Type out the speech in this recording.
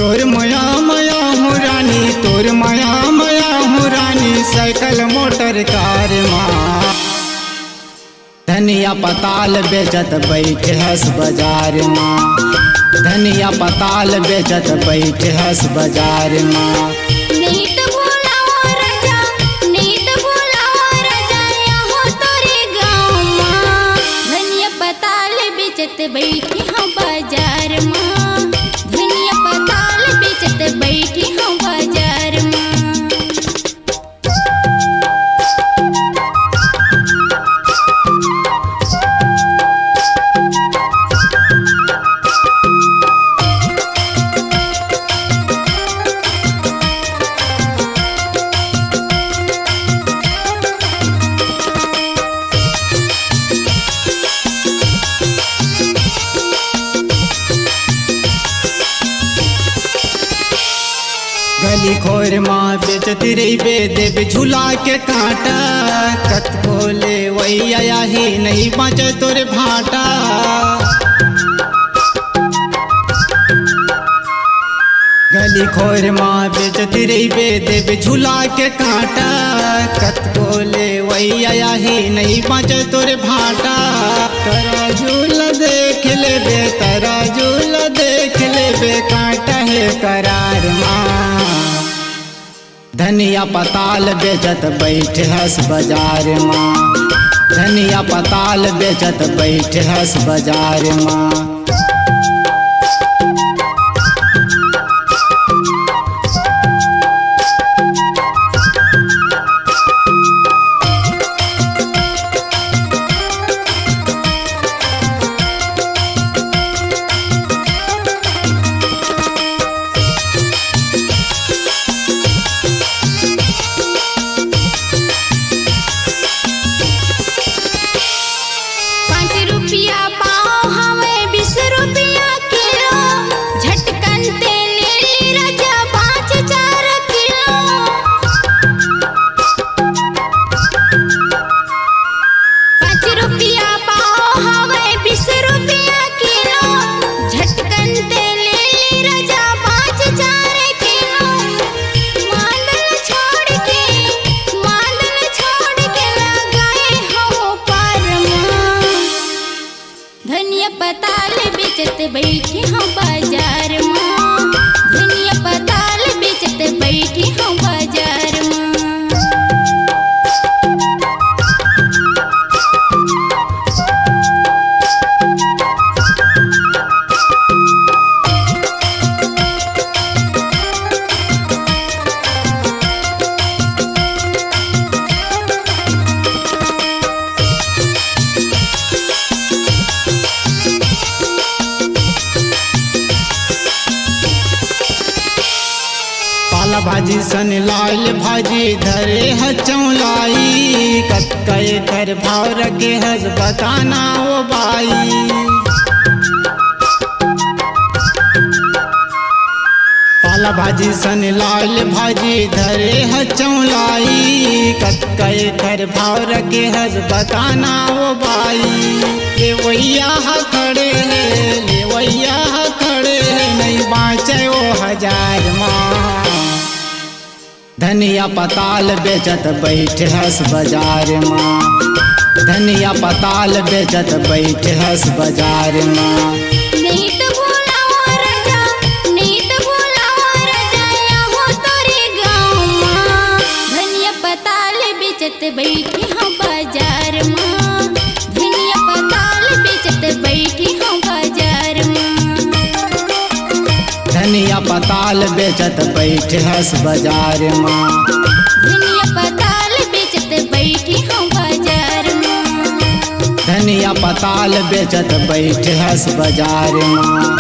तोर माया माया हूँ रानी, तोर माया माया हूँ रानी, साइकिल मोटर कार माँ। धनिया पताल बेचत बैठ हस बाजार माँ, धनिया पताल बेचत बैठ हस बाजार माँ। नहीं तो भूलाओ राजा, नहीं तो भूलाओ राजा, यहाँ तोरे गाँव माँ। धनिया पताल बेचत बैठी हाँ बाजार माँ, धनिया पताल बेचत बैठी हाँ बाजार माँ। गली खोर माँ बेचती रही बे देव झूला के कांटा, कत बोले वही आया ही नहीं बचे तोरे भाटा। गली खोर माँ बेचती रही बे देव झूला के कांटा, कत बोले वही आया ही नहीं बचे तोरे भाटा। तारा झूला देख ले बे, तारा झूला देख ले बे, कांटा है करार माँ। धनिया पताल बेचत बैठ हस बाजार माँ, धनिया पताल बेचत बैठ हस बाजार माँ। बैठी हाँ बाजार माँ, धनिया पताल बेचत बैठी हाँ बाजार माँ। भाजी सन लाल भाजी धरे हचौलाई, कत कए कर भाव रखे हस बताना वो बाई। पाला भाजी सन लाल भाजी धरे हचौलाई, कत कए कर भाव रखे हस बताना वो बाई। ले वैया खड़े है, ले वैया खड़े है, नहीं बाँचे वो हजार माँ। धनिया पताल बेचत बैठ हस बाजार माँ, धनिया पताल बेचत बैठ हस बाजार माँ। नहीं तो भूलाओ राजा, नहीं तो भूलाओ राजा, यहाँ तोरे गाँव माँ। धनिया पताल बेचत बैठी हाँ बाजार माँ, धनिया पताल बेचत बैठी हाँ बाजार माँ। धनिया पताल बेचत बैठ हस बाजार माँ, धनिया पताल बेचत बैठी हाँ बाजार माँ। धनिया पताल बेचत बैठ हस बाजार माँ।